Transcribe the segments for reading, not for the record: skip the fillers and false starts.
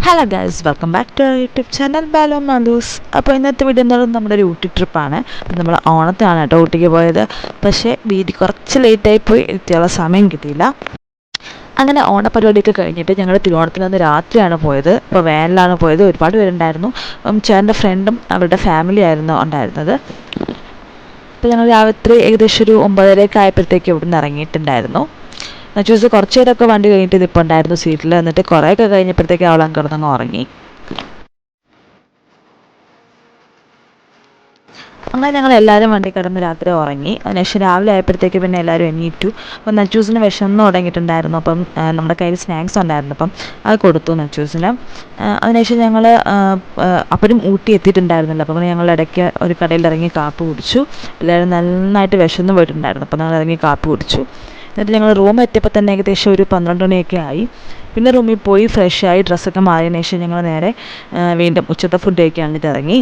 Hello guys, welcome back to YouTube channel ബാലോ മാലൂസ്. അപ്പോൾ ഇന്നത്തെ വീഡിയോ എന്ന് പറയുന്നത് നമ്മുടെ ഒരു ഊട്ടി ട്രിപ്പാണ്. നമ്മൾ ഓണത്തിനാണ് കേട്ടോ ഊട്ടിക്ക് പോയത്. പക്ഷേ വീഡിയോ കുറച്ച് ലേറ്റായി പോയി, എത്തിയുള്ള സമയം കിട്ടിയില്ല. അങ്ങനെ ഓണപരിപാടിയൊക്കെ കഴിഞ്ഞിട്ട് ഞങ്ങൾ തിരുവോണത്തിന് അന്ന് രാത്രിയാണ് പോയത്. ഇപ്പോൾ വാനിലാണ് പോയത്. ഒരുപാട് പേരുണ്ടായിരുന്നു. ചേട്ടൻ്റെ ഫ്രണ്ടും അവരുടെ ഫാമിലി ആയിരുന്നു ഉണ്ടായിരുന്നത്. അപ്പോൾ ഞങ്ങൾ രാത്രി ഏകദേശം ഒരു 9:30 ആയപ്പോഴത്തേക്ക് ഇവിടെ നിന്ന് ഇറങ്ങിയിട്ടുണ്ടായിരുന്നു. നച്ചൂസ് കുറച്ച് നേരമൊക്കെ വണ്ടി കഴിഞ്ഞിട്ട് ഇതിപ്പോൾ ഉണ്ടായിരുന്നു സീറ്റിൽ. എന്നിട്ട് കുറേയൊക്കെ കഴിഞ്ഞപ്പോഴത്തേക്ക് അവൾ കിടന്നങ്ങ് ഉറങ്ങി. അങ്ങനെ ഞങ്ങൾ എല്ലാവരും വണ്ടി കിടന്ന് രാത്രി ഉറങ്ങി. അതിനുശേഷം രാവിലെ ആയപ്പോഴത്തേക്ക് പിന്നെ എല്ലാവരും എണീറ്റു. അപ്പം നച്ചൂസിന് വിശന്ന് തുടങ്ങിയിട്ടുണ്ടായിരുന്നു. അപ്പം നമ്മുടെ കയ്യിൽ സ്നാക്സ് ഉണ്ടായിരുന്നു. അപ്പം അത് കൊടുത്തു നച്ചൂസിന്. അതിനുശേഷം ഞങ്ങൾ അപ്പോഴും ഊട്ടി എത്തിയിട്ടുണ്ടായിരുന്നില്ല. അപ്പം ഞങ്ങൾ ഇടയ്ക്ക് ഒരു കടയിൽ ഇറങ്ങി കാപ്പി കുടിച്ചു. എല്ലാവരും നന്നായിട്ട് വിശന്ന് പോയിട്ടുണ്ടായിരുന്നു. അപ്പം ഞങ്ങൾ ഇറങ്ങി കാപ്പി കുടിച്ചു. എന്നിട്ട് ഞങ്ങൾ റൂം എത്തിയപ്പോൾ തന്നെ ഏകദേശം ഒരു 12 മണിയൊക്കെ ആയി. പിന്നെ റൂമിൽ പോയി ഫ്രഷായി ഡ്രസ്സൊക്കെ മാറിയതിന് ശേഷം ഞങ്ങൾ നേരെ വീണ്ടും ഉച്ചത്തെ ഫുഡ് കഴിക്കാനായിട്ട് ഇറങ്ങി.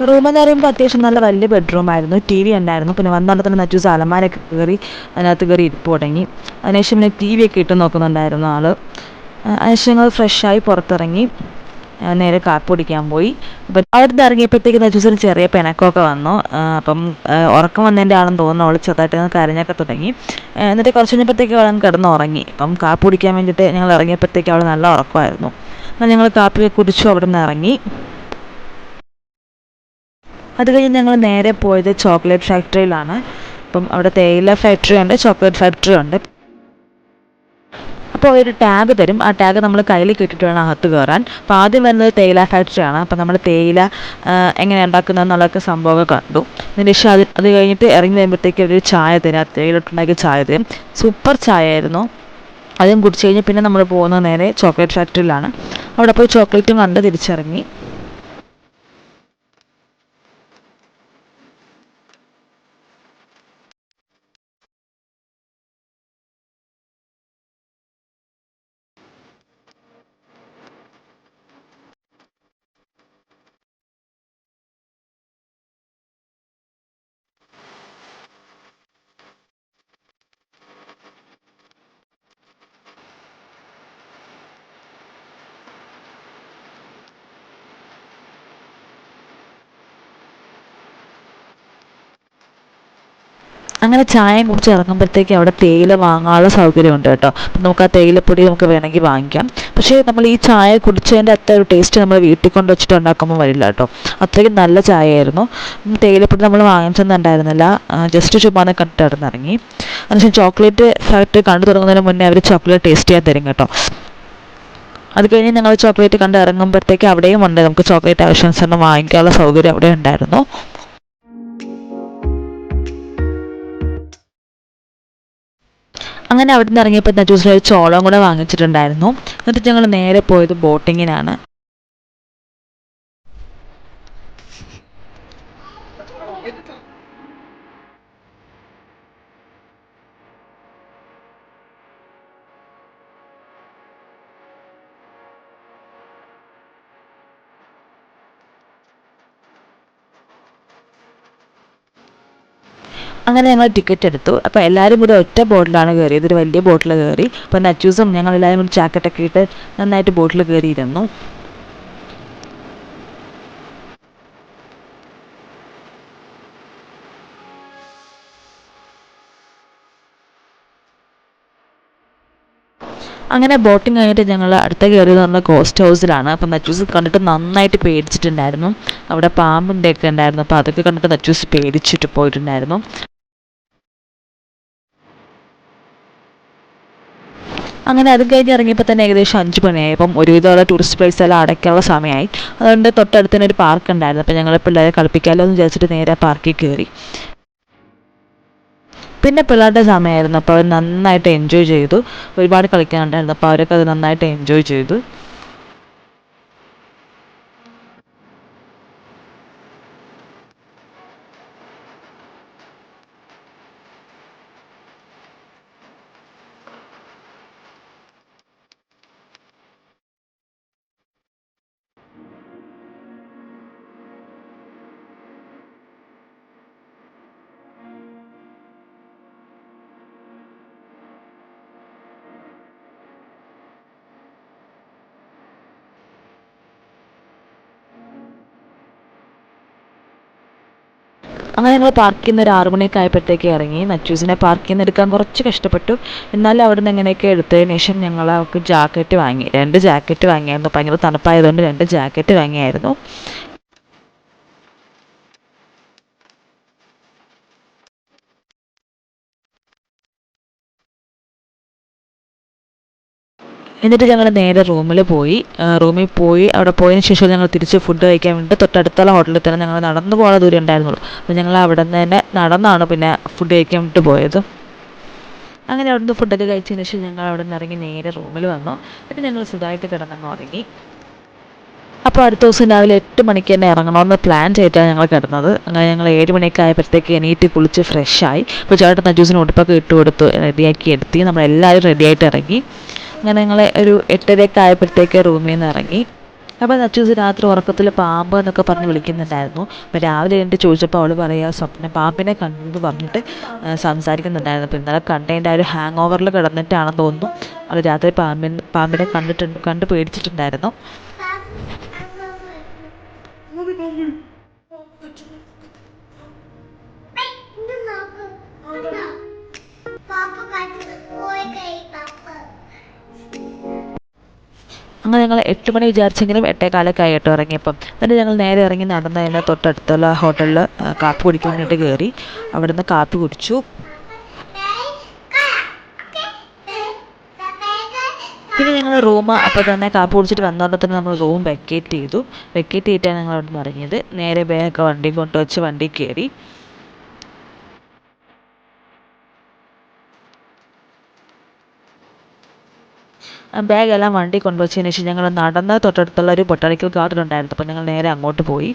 റൂമെന്ന് പറയുമ്പോൾ അത്യാവശ്യം നല്ല വലിയ ബെഡ്റൂമായിരുന്നു. ടി വി ഉണ്ടായിരുന്നു. പിന്നെ വന്നുകൊണ്ട് തന്നെ നച്ചൂസ് അലമാരയൊക്കെ കയറി അതിനകത്ത് കയറി ഇരിപ്പ് തുടങ്ങി. അതിനുശേഷം പിന്നെ ടി വി ഒക്കെ ഇട്ട് നോക്കുന്നുണ്ടായിരുന്നു ആൾ. അതിനുശേഷം ഞങ്ങൾ ഫ്രഷായി പുറത്തിറങ്ങി നേരെ കാപ്പി കുടിക്കാൻ പോയി. അപ്പം അവിടുന്ന് ഇറങ്ങിയപ്പോഴത്തേക്ക് നച്ചൂസിന് ചെറിയ പിണക്കമൊക്കെ വന്നു. അപ്പം ഉറക്കം വന്നതിൻ്റെ ആണെന്ന് തോന്നുന്നു. അവൾ ചെറുതായിട്ട് കരഞ്ഞൊക്കെ തുടങ്ങി. എന്നിട്ട് കുറച്ച് കഴിഞ്ഞപ്പോഴത്തേക്ക് അവൾ കിടന്ന് ഉറങ്ങി. അപ്പം കാപ്പി കുടിക്കാൻ വേണ്ടിയിട്ട് ഞങ്ങൾ ഇറങ്ങിയപ്പോഴത്തേക്ക് അവൾ നല്ല ഉറക്കമായിരുന്നു. എന്നാൽ ഞങ്ങൾ കാപ്പി കുടിച്ചു അവിടെ നിന്ന് ഇറങ്ങി. അത് കഴിഞ്ഞ് ഞങ്ങൾ നേരെ പോയത് ചോക്ലേറ്റ് ഫാക്ടറിയിലാണ്. അപ്പം അവിടെ തേയില ഫാക്ടറി ഉണ്ട്, ചോക്ലേറ്റ് ഫാക്ടറി ഉണ്ട്. അപ്പോൾ ഒരു ടാഗ് തരും. ആ ടാഗ് നമ്മൾ കയ്യിൽ കിട്ടിയിട്ട് വേണം അകത്ത് കയറാൻ. അപ്പോൾ ആദ്യം വരുന്നത് തേയില ഫാക്ടറിയാണ്. അപ്പോൾ നമ്മൾ തേയില എങ്ങനെ ഉണ്ടാക്കുന്നതെന്നുള്ളതൊക്കെ സംഭവമൊക്കെ കണ്ടു. അതിന് ശേഷം അത് കഴിഞ്ഞിട്ട് ഇറങ്ങി വരുമ്പോഴത്തേക്ക് ഒരു ചായ തരും. ആ തേയിലിട്ടുണ്ടാക്കിയ ചായ തരും. സൂപ്പർ ചായ ആയിരുന്നു. അതും കുടിച്ച് കഴിഞ്ഞ് പിന്നെ നമ്മൾ പോകുന്നത് നേരെ ചോക്ലേറ്റ് ഫാക്ടറിയിലാണ്. അവിടെ പോയി ചോക്ലേറ്റും കണ്ട് തിരിച്ചിറങ്ങി. അങ്ങനെ ചായയും കുടിച്ച് ഇറങ്ങുമ്പോഴത്തേക്ക് അവിടെ തേയില വാങ്ങാനുള്ള സൗകര്യമുണ്ട് കേട്ടോ. അപ്പം നമുക്ക് ആ തേയിലപ്പൊടി നമുക്ക് വേണമെങ്കിൽ വാങ്ങിക്കാം. പക്ഷേ നമ്മൾ ഈ ചായ കുടിച്ചതിൻ്റെ അത്ര ഒരു ടേസ്റ്റ് നമ്മൾ വീട്ടിൽ കൊണ്ട് വെച്ചിട്ട് ഉണ്ടാക്കുമ്പോൾ വരില്ല കേട്ടോ. അത്രയ്ക്കും നല്ല ചായയായിരുന്നു. തേയിലപ്പൊടി നമ്മൾ വാങ്ങിച്ചൊന്നുണ്ടായിരുന്നില്ല. ജസ്റ്റ് ചുമ്മാ കണ്ടിട്ട് ഇറങ്ങി. അതിനുശേഷം ചോക്ലേറ്റ് ഫാക്ടറി കണ്ടു തുടങ്ങുന്നതിന് മുന്നേ അവർ ചോക്ലേറ്റ് ടേസ്റ്റ് ചെയ്യാൻ തരും കേട്ടോ. അത് കഴിഞ്ഞ് ഞങ്ങൾ ചോക്ലേറ്റ് കണ്ട് ഇറങ്ങുമ്പോഴത്തേക്ക് അവിടെയും ഉണ്ട്, നമുക്ക് ചോക്ലേറ്റ് ആവശ്യാനുസരണം വാങ്ങിക്കാനുള്ള സൗകര്യം അവിടെ ഉണ്ടായിരുന്നു. അങ്ങനെ അവിടെ നിന്ന് ഇറങ്ങിയപ്പോൾ നജൂസിന് ഒരു ചോളം കൂടെ വാങ്ങിച്ചിട്ടുണ്ടായിരുന്നു. എന്നിട്ട് ഞങ്ങൾ നേരെ പോയത് ബോട്ടിങ്ങിനാണ്. അങ്ങനെ ഞങ്ങൾ ടിക്കറ്റ് എടുത്തു. അപ്പോൾ എല്ലാവരും കൂടി ഒറ്റ ബോട്ടിലാണ് കയറിയത്. ഒരു വലിയ ബോട്ടിൽ കയറി. അപ്പോൾ നച്ചൂസും ഞങ്ങൾ എല്ലാവരും കൂടി ജാക്കറ്റൊക്കെ ഇട്ട് നന്നായിട്ട് ബോട്ടിൽ കയറിയിരുന്നു. അങ്ങനെ ബോട്ടിങ് കഴിഞ്ഞിട്ട് ഞങ്ങൾ അടുത്ത കയറിയെന്ന് പറഞ്ഞാൽ ഗോസ്റ്റ് ഹൗസിലാണ്. അപ്പം നച്ചൂസ് കണ്ടിട്ട് നന്നായിട്ട് പേടിച്ചിട്ടുണ്ടായിരുന്നു. അവിടെ പാമ്പിൻ്റെ ഒക്കെ ഉണ്ടായിരുന്നു. അപ്പോൾ അതൊക്കെ കണ്ടിട്ട് നച്ചൂസ് പേടിച്ചിട്ട് പോയിട്ടുണ്ടായിരുന്നു. അങ്ങനെ അത് കഴിഞ്ഞ് ഇറങ്ങിയപ്പോൾ തന്നെ ഏകദേശം 5 മണിയായി. അപ്പം ഒരുവിധമുള്ള ടൂറിസ്റ്റ് പ്ലേസ് എല്ലാം അടയ്ക്കാനുള്ള സമയമായി. അതുകൊണ്ട് തൊട്ടടുത്ത് തന്നെ ഒരു പാർക്ക് ഉണ്ടായിരുന്നു. അപ്പോൾ ഞങ്ങൾ പിള്ളേരെ കളിപ്പിക്കാമല്ലോ എന്ന് വിചാരിച്ചിട്ട് നേരെ പാർക്കിൽ കയറി. പിന്നെ പിള്ളേരുടെ സമയമായിരുന്നു. അപ്പോൾ അവർ നന്നായിട്ട് എൻജോയ് ചെയ്തു. ഒരുപാട് കളിക്കാനുണ്ടായിരുന്നു. അപ്പോൾ അവരൊക്കെ അത് നന്നായിട്ട് എൻജോയ് ചെയ്തു. അങ്ങനെ ഞങ്ങൾ പാർക്ക് ചെയ്യുന്ന ഒരു 6 മണിയൊക്കെ ആയപ്പോഴത്തേക്ക് ഇറങ്ങി. നച്ചൂസിനെ പാർക്ക് ചെയ്യുന്ന എടുക്കാൻ കുറച്ച് കഷ്ടപ്പെട്ടു. എന്നാലും അവിടെ നിന്ന് എങ്ങനെയൊക്കെ എടുത്തതിന് ശേഷം ഞങ്ങൾ അവൾക്ക് ജാക്കറ്റ് വാങ്ങി. 2 ജാക്കറ്റ് വാങ്ങിയായിരുന്നു. ഭയങ്കര തണുപ്പായതുകൊണ്ട് 2 ജാക്കറ്റ് വാങ്ങിയായിരുന്നു. എന്നിട്ട് ഞങ്ങൾ നേരെ റൂമിൽ പോയി അവിടെ പോയതിന് ശേഷം ഞങ്ങൾ തിരിച്ച് ഫുഡ് കഴിക്കാൻ വേണ്ടി തൊട്ടടുത്തുള്ള ഹോട്ടലിൽ തന്നെ ഞങ്ങൾ നടന്നു പോകാനുള്ള ദൂരം ഉണ്ടായിരുന്നുള്ളൂ. അപ്പോൾ ഞങ്ങൾ അവിടെ നിന്ന് തന്നെ നടന്നാണ് പിന്നെ ഫുഡ് കഴിക്കാൻ വേണ്ടി പോയത്. അങ്ങനെ അവിടുന്ന് ഫുഡൊക്കെ കഴിച്ചതിന് ശേഷം ഞങ്ങൾ അവിടെ നിന്ന് ഇറങ്ങി നേരെ റൂമിൽ വന്നു. പിന്നെ ഞങ്ങൾ സുഖമായിട്ട് കിടന്നങ്ങ് ഉറങ്ങി. അപ്പോൾ അടുത്ത ദിവസം രാവിലെ 8 മണിക്ക് തന്നെ ഇറങ്ങണമെന്ന് പ്ലാൻ ചെയ്തിട്ടാണ് ഞങ്ങൾ കിടന്നത്. അങ്ങനെ ഞങ്ങൾ 7 മണിയൊക്കെ ആയപ്പോഴത്തേക്ക് എണീറ്റ് കുളിച്ച് ഫ്രഷായി. അപ്പോൾ ചേട്ടൻ നജൂസിന് ഉടുപ്പൊക്കെ ഇട്ട് കൊടുത്തു റെഡിയാക്കി എടുത്തി. നമ്മളെല്ലാവരും റെഡിയായിട്ട് ഇറങ്ങി. അങ്ങനെ ഞങ്ങൾ ഒരു 8:30 ആയപ്പോഴത്തേക്ക് റൂമിൽ നിന്ന് ഇറങ്ങി. അപ്പോൾ നച്ചൂസ് രാത്രി ഉറക്കത്തിൽ പാമ്പ് എന്നൊക്കെ പറഞ്ഞ് വിളിക്കുന്നുണ്ടായിരുന്നു. അപ്പോൾ രാവിലെ എഴുന്നേറ്റ് ചോദിച്ചപ്പോൾ അവൾ പറയുക സ്വപ്നം പാമ്പിനെ കണ്ടെന്ന് പറഞ്ഞിട്ട് സംസാരിക്കുന്നുണ്ടായിരുന്നു. അപ്പോൾ ഇന്നലെ കണ്ടതിൻ്റെ ആ ഒരു ഹാങ് ഓവറിൽ കിടന്നിട്ടാണെന്ന് തോന്നുന്നു അവൾ രാത്രി പാമ്പിനെ കണ്ട് പേടിച്ചിട്ടുണ്ടായിരുന്നു. അങ്ങനെ ഞങ്ങൾ 8 മണി വിചാരിച്ചെങ്കിലും 8:15 ആയിട്ട് ഇറങ്ങിയപ്പം. എന്നിട്ട് ഞങ്ങൾ നേരെ ഇറങ്ങി നടന്ന് തന്നെ തൊട്ടടുത്തുള്ള ഹോട്ടലിൽ കാപ്പി കുടിക്കാൻ വേണ്ടിയിട്ട് കയറി. അവിടുന്ന് കാപ്പി കുടിച്ചു. പിന്നെ ഞങ്ങൾ റൂം അപ്പോൾ തന്നെ കാപ്പി കുടിച്ചിട്ട് വന്നപ്പോൾ തന്നെ നമ്മൾ റൂം വെക്കേറ്റ് ചെയ്തിട്ടാണ് ഞങ്ങൾ അവിടെ നിന്ന് ഇറങ്ങിയത്. നേരെ ബാഗൊക്കെ വണ്ടി കൊണ്ടുവച്ച് വണ്ടി കയറി. ബാഗെല്ലാം വണ്ടി കൊണ്ടുവച്ചതിന് ശേഷം ഞങ്ങൾ നടന്ന് തൊട്ടടുത്തുള്ള ഒരു ബൊട്ടാണിക്കൽ ഗാർഡൻ ഉണ്ടായിരുന്നു. അപ്പോൾ ഞങ്ങൾ നേരെ അങ്ങോട്ട് പോയി.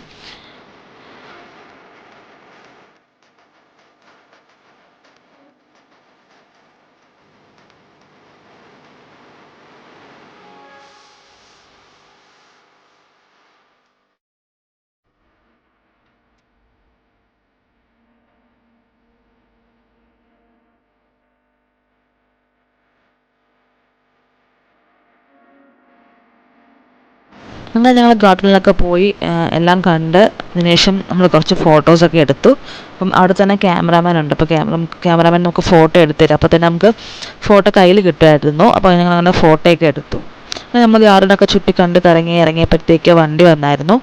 അങ്ങനെ ഞങ്ങൾ ഗാർഡനിലൊക്കെ പോയി എല്ലാം കണ്ട് അതിന് ശേഷം നമ്മൾ കുറച്ച് ഫോട്ടോസൊക്കെ എടുത്തു. അപ്പം അവിടെ തന്നെ ക്യാമറാമാൻ ഉണ്ട്. അപ്പോൾ ക്യാമറാമാൻ നമുക്ക് ഫോട്ടോ എടുത്തു തരും. അപ്പോൾ തന്നെ നമുക്ക് ഫോട്ടോ കയ്യിൽ കിട്ടുമായിരുന്നു. അപ്പോൾ ഞങ്ങൾ അങ്ങനെ ഫോട്ടോയൊക്കെ എടുത്തു. അങ്ങനെ നമ്മൾ ഗാർഡനൊക്കെ ചുറ്റി കണ്ട് ഇറങ്ങിയപ്പോഴത്തേക്ക് വണ്ടി വന്നായിരുന്നു.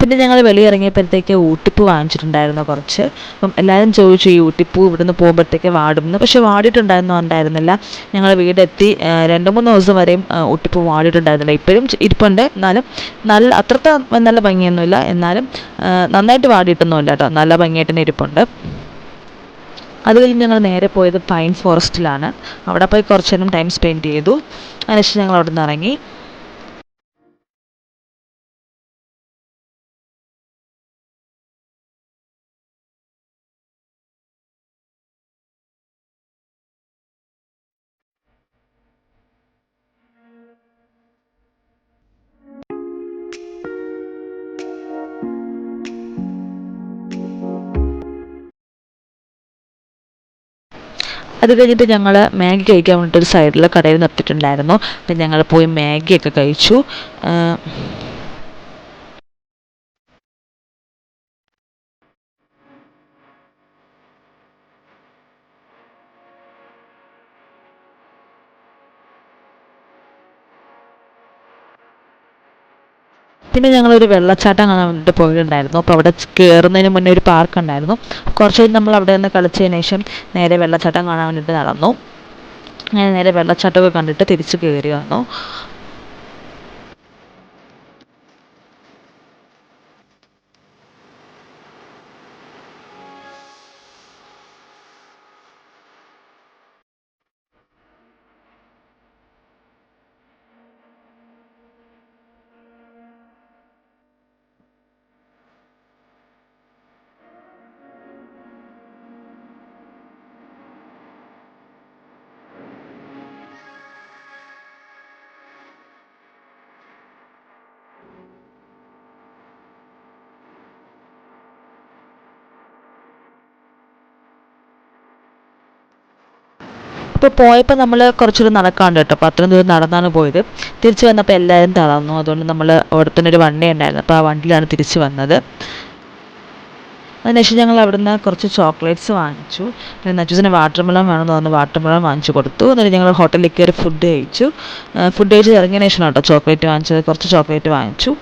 പിന്നെ ഞങ്ങൾ വെളിയിറങ്ങിയപ്പോഴത്തേക്ക് ഊട്ടിപ്പൂ വാങ്ങിച്ചിട്ടുണ്ടായിരുന്നു കുറച്ച്. അപ്പം എല്ലാവരും ചോദിച്ചു ഈ ഊട്ടിപ്പൂ ഇവിടുന്ന് പോകുമ്പോഴത്തേക്ക് വാടുമെന്ന്. പക്ഷെ ഉണ്ടായിരുന്നില്ല. ഞങ്ങൾ വീടെത്തി 2-3 ദിവസം വരെയും ഊട്ടിപ്പൂ വാടിയിട്ടുണ്ടായിരുന്നില്ല. ഇപ്പോഴും ഇരിപ്പുണ്ട്. എന്നാലും അത്രത്തെ നല്ല ഭംഗിയൊന്നുമില്ല. എന്നാലും നന്നായിട്ട് വാടിയിട്ടൊന്നുമില്ല കേട്ടോ. നല്ല ഭംഗിയായിട്ട് തന്നെ ഇരിപ്പുണ്ട്. അത് കഴിഞ്ഞ് ഞങ്ങൾ നേരെ പോയത് പൈൻസ് ഫോറസ്റ്റിലാണ്. അവിടെ പോയി കുറച്ച് നേരം ടൈം സ്പെൻഡ് ചെയ്തു. അതിനുശേഷം ഞങ്ങൾ അവിടെ നിന്ന് ഇറങ്ങി. അത് കഴിഞ്ഞിട്ട് ഞങ്ങൾ മാഗി കഴിക്കാൻ വേണ്ടിയിട്ട് ഒരു സൈഡിൽ കടയിൽ നിർത്തിയിട്ടുണ്ടായിരുന്നു. അപ്പം ഞങ്ങൾ പോയി മാഗിയൊക്കെ കഴിച്ചു. പിന്നെ ഞങ്ങളൊരു വെള്ളച്ചാട്ടം കാണാൻ വേണ്ടിയിട്ട് പോയിട്ടുണ്ടായിരുന്നു. അപ്പോൾ അവിടെ കയറുന്നതിന് മുന്നേ ഒരു പാർക്ക് ഉണ്ടായിരുന്നു. കുറച്ച് കഴിഞ്ഞ് നമ്മൾ അവിടെ നിന്ന് കളിച്ചതിന് ശേഷം നേരെ വെള്ളച്ചാട്ടം കാണാൻ വേണ്ടിയിട്ട് നടന്നു. അങ്ങനെ നേരെ വെള്ളച്ചാട്ടമൊക്കെ കണ്ടിട്ട് തിരിച്ച് കയറി വന്നു. ഇപ്പോൾ പോയപ്പോൾ നമ്മൾ കുറച്ചുകൂടി നടക്കാണ്ട് കേട്ടോ. അപ്പോൾ അത്രയും ദൂരം നടന്നാണ് പോയത്. തിരിച്ച് വന്നപ്പോൾ എല്ലാവരും തളർന്നു. അതുകൊണ്ട് നമ്മൾ അവിടെ തന്നെ ഒരു വണ്ടി ഉണ്ടായിരുന്നു. അപ്പോൾ ആ വണ്ടിയിലാണ് തിരിച്ച് വന്നത്. അതിനുശേഷം ഞങ്ങൾ അവിടുന്ന് കുറച്ച് ചോക്ലേറ്റ്സ് വാങ്ങിച്ചു. പിന്നെ നജൂസിന് വാട്ടർ മെലൺ വേണമെന്ന് പറഞ്ഞ് വാട്ടർ മെലൺ വാങ്ങിച്ചു കൊടുത്തു. എന്നിട്ട് ഞങ്ങൾ ഹോട്ടലിൽ കയറി ഫുഡ് കഴിച്ചു. ഫുഡ് കഴിച്ച് ഇറങ്ങിയതിന് ശേഷമാണ് കേട്ടോ ചോക്ലേറ്റ് വാങ്ങിച്ചത്. കുറച്ച് ചോക്ലേറ്റ് വാങ്ങിച്ചു.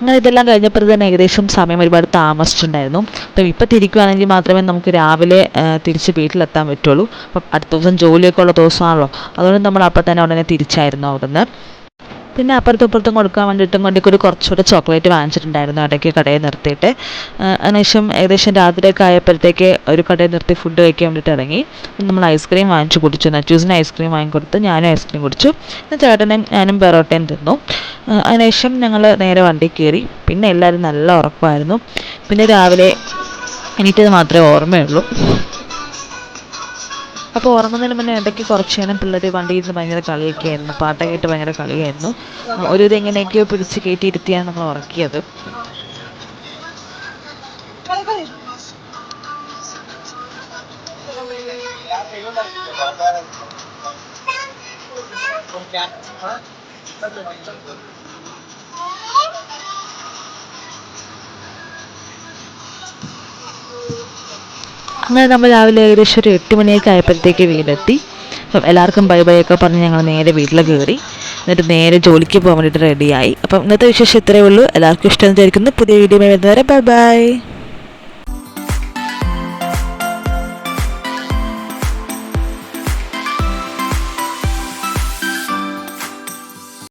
അങ്ങനെ ഇതെല്ലാം കഴിഞ്ഞപ്പോൾ തന്നെ ഏകദേശം സമയം ഒരുപാട് താമസിച്ചിട്ടുണ്ടായിരുന്നു. അപ്പം ഇപ്പം തിരിക്കുകയാണെങ്കിൽ മാത്രമേ നമുക്ക് രാവിലെ തിരിച്ച് വീട്ടിലെത്താൻ പറ്റുള്ളൂ. അപ്പം അടുത്ത ദിവസം ജോലിയൊക്കെ ഉള്ള ദിവസമാണല്ലോ. അതുകൊണ്ട് നമ്മൾ അപ്പം തന്നെ ഉടനെ തിരിച്ചായിരുന്നു അവിടുന്ന്. പിന്നെ അപ്പുറത്തും ഇപ്പുറത്തും കൊടുക്കാൻ വേണ്ടിയിട്ടും കൊണ്ടൊക്കെ കുറച്ചുകൂടെ ചോക്ലേറ്റ് വാങ്ങിച്ചിട്ടുണ്ടായിരുന്നു ഇടയ്ക്ക് കടയിൽ നിർത്തിയിട്ട്. അതിനുശേഷം ഏകദേശം രാത്രിയൊക്കെ ആയപ്പോഴത്തേക്ക് ഒരു കടയിൽ നിർത്തി ഫുഡ് കഴിക്കാൻ വേണ്ടിയിട്ട് ഇറങ്ങി. നമ്മൾ ഐസ്ക്രീം വാങ്ങിച്ചു കുടിച്ചു. നച്ചൂസിന് ഐസ്ക്രീം വാങ്ങിക്കൊടുത്ത് ഞാനും ഐസ്ക്രീം കുടിച്ചു. പിന്നെ ചേട്ടനും ഞാനും പെറോട്ടയും തിന്നു. അതിനുശേഷം ഞങ്ങൾ നേരെ വണ്ടി കയറി. പിന്നെ എല്ലാവരും നല്ല ഉറക്കമായിരുന്നു. പിന്നെ രാവിലെ എണീറ്റത് മാത്രമേ ഓർമ്മയുള്ളൂ. അപ്പോൾ ഉറങ്ങുന്നതിന് മുന്നേ ഇടയ്ക്ക് കുറച്ച് നേരം പിള്ളേർ വണ്ടിയിൽ നിന്ന് ഭയങ്കര കളിയൊക്കെ ആയിരുന്നു. പാട്ടൊക്കെ ഇട്ട് ഭയങ്കര കളിയായിരുന്നു. ഒരു ഇത് എങ്ങനെയൊക്കെയോ പിടിച്ച് കയറ്റി ഇരുത്തിയാണ് നമ്മൾ ഉറക്കിയത്. അങ്ങനെ നമ്മൾ രാവിലെ ഏകദേശം ഒരു 8 മണിയൊക്കെ ആയപ്പോഴത്തേക്ക് വീടെത്തി. അപ്പം എല്ലാവർക്കും ബൈ ബൈ ഒക്കെ പറഞ്ഞ് ഞങ്ങൾ നേരെ വീട്ടിൽ കയറി. എന്നിട്ട് നേരെ ജോലിക്ക് പോകാൻ വേണ്ടിയിട്ട് റെഡിയായി. അപ്പം ഇന്നത്തെ വിശേഷം ഇത്രയേ ഉള്ളൂ. എല്ലാവർക്കും ഇഷ്ടം വിചാരിക്കുന്നു. പുതിയ വീഡിയോ വരുന്നവരെ ബൈ ബൈ.